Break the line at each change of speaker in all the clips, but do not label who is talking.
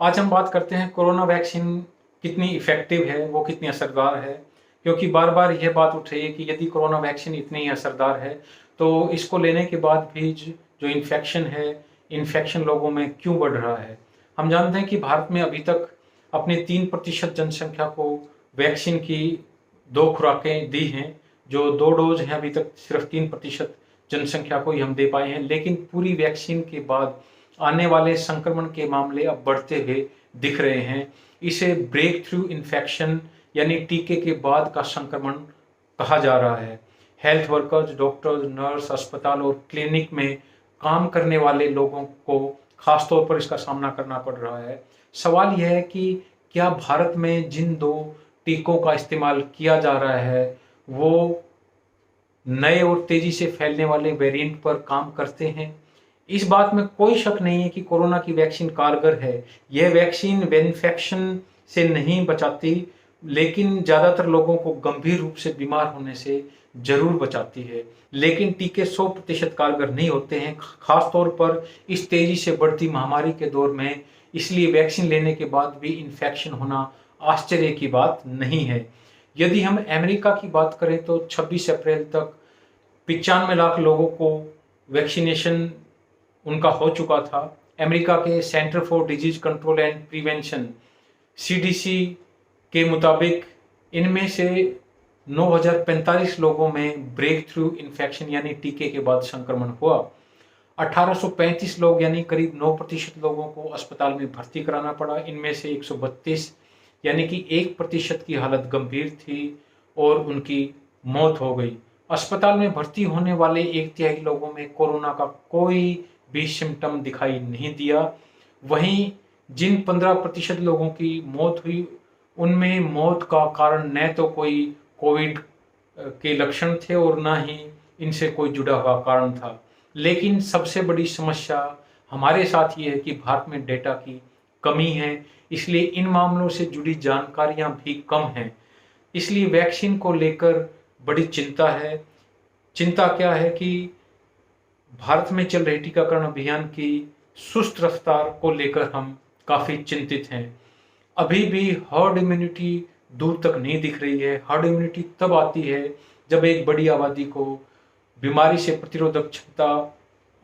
आज हम बात करते हैं कोरोना वैक्सीन कितनी इफ़ेक्टिव है, वो कितनी असरदार है। क्योंकि बार-बार ये बात उठ रही है कि यदि कोरोना वैक्सीन इतनी असरदार है, तो इसको लेने के बाद भी जो इन्फेक्शन है, इन्फेक्शन लोगों में क्यों बढ़ रहा है। हम जानते हैं कि भारत में अभी तक अपने 3% जनसंख्या को वैक्सीन की 2 खुराकें दी हैं। जो 2 डोज़ हैं अभी तक सिर्फ 3% जनसंख्या को ही हम दे पाए हैं, लेकिन पूरी वैक्सीन के बाद आने वाले संक्रमण के मामले अब बढ़ते हुए दिख रहे हैं। इसे ब्रेक थ्रू इन्फेक्शन यानी टीके के बाद का संक्रमण कहा जा रहा है। हेल्थ वर्कर्स, डॉक्टर्स, नर्स, अस्पताल और क्लिनिक में काम करने वाले लोगों को खास तौर पर इसका सामना करना पड़ रहा है। सवाल यह है कि क्या भारत में जिन 2 टीकों का इस्तेमाल किया जा रहा है, वो नए और तेजी से फैलने वाले वेरिएंट पर काम करते हैं? इस बात में कोई शक नहीं है कि कोरोना की वैक्सीन कारगर है। यह वैक्सीन इन्फेक्शन से नहीं बचाती, लेकिन ज़्यादातर लोगों को गंभीर रूप से बीमार होने से ज़रूर बचाती है। लेकिन टीके 100% कारगर नहीं होते हैं, खास तौर पर इस तेजी से बढ़ती महामारी के दौर में। इसलिए वैक्सीन लेने के बाद भी इन्फेक्शन होना आश्चर्य की बात नहीं है। यदि हम अमेरिका की बात करें तो 26 अप्रैल तक 95 लाख लोगों को वैक्सीनेशन उनका हो चुका था। अमेरिका के centre for disease control and prevention CDC के मुताबिक इनमें से 9045 लोगों में ब्रेक थ्रू इन्फेक्शन यानी टीके के बाद संक्रमण हुआ। 1835 लोग यानी करीब 9% लोगों को अस्पताल में भर्ती कराना पड़ा। इनमें से 132 यानी कि 1% की हालत गंभीर थी और उनकी मौत हो गई। अस्पताल में भर्ती होने वाले 1/3 लोगों में कोरोना का कोई भी सिम्टम दिखाई नहीं दिया। वहीं जिन 15% लोगों की मौत हुई, उनमें मौत का कारण न तो कोई कोविड के लक्षण थे और ना ही इनसे कोई जुड़ा हुआ कारण था। लेकिन सबसे बड़ी समस्या हमारे साथ ये है कि भारत में डेटा की कमी है, इसलिए इन मामलों से जुड़ी जानकारियां भी कम हैं। इसलिए वैक्सीन को लेकर बड़ी चिंता है। चिंता क्या है कि भारत में चल रहे टीकाकरण अभियान की सुस्त रफ्तार को लेकर हम काफ़ी चिंतित हैं। अभी भी हर्ड इम्यूनिटी दूर तक नहीं दिख रही है। हर्ड इम्यूनिटी तब आती है जब एक बड़ी आबादी को बीमारी से प्रतिरोधक क्षमता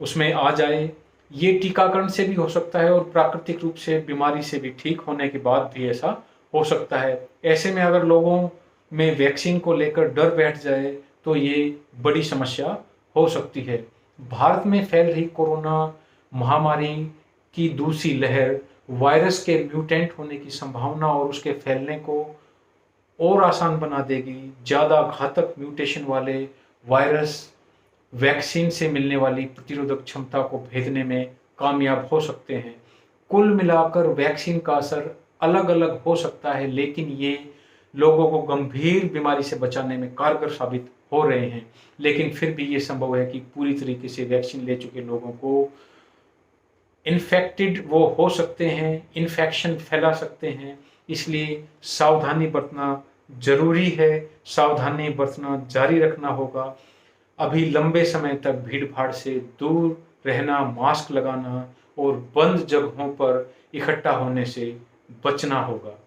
उसमें आ जाए। ये टीकाकरण से भी हो सकता है और प्राकृतिक रूप से बीमारी से भी ठीक होने के बाद भी ऐसा हो सकता है। ऐसे में अगर लोगों में वैक्सीन को लेकर डर बैठ जाए तो ये बड़ी समस्या हो सकती है। भारत में फैल रही कोरोना महामारी की दूसरी लहर वायरस के म्यूटेंट होने की संभावना और उसके फैलने को और आसान बना देगी। ज़्यादा घातक म्यूटेशन वाले वायरस वैक्सीन से मिलने वाली प्रतिरोधक क्षमता को भेदने में कामयाब हो सकते हैं। कुल मिलाकर वैक्सीन का असर अलग अलग हो सकता है, लेकिन ये लोगों को गंभीर बीमारी से बचाने में कारगर साबित हो रहे हैं। लेकिन फिर भी ये संभव है कि पूरी तरीके से वैक्सीन ले चुके लोगों को इन्फेक्टेड वो हो सकते हैं, इन्फेक्शन फैला सकते हैं। इसलिए सावधानी बरतना जरूरी है, सावधानी बरतना जारी रखना होगा। अभी लंबे समय तक भीड़ भाड़ से दूर रहना, मास्क लगाना और बंद जगहों पर इकट्ठा होने से बचना होगा।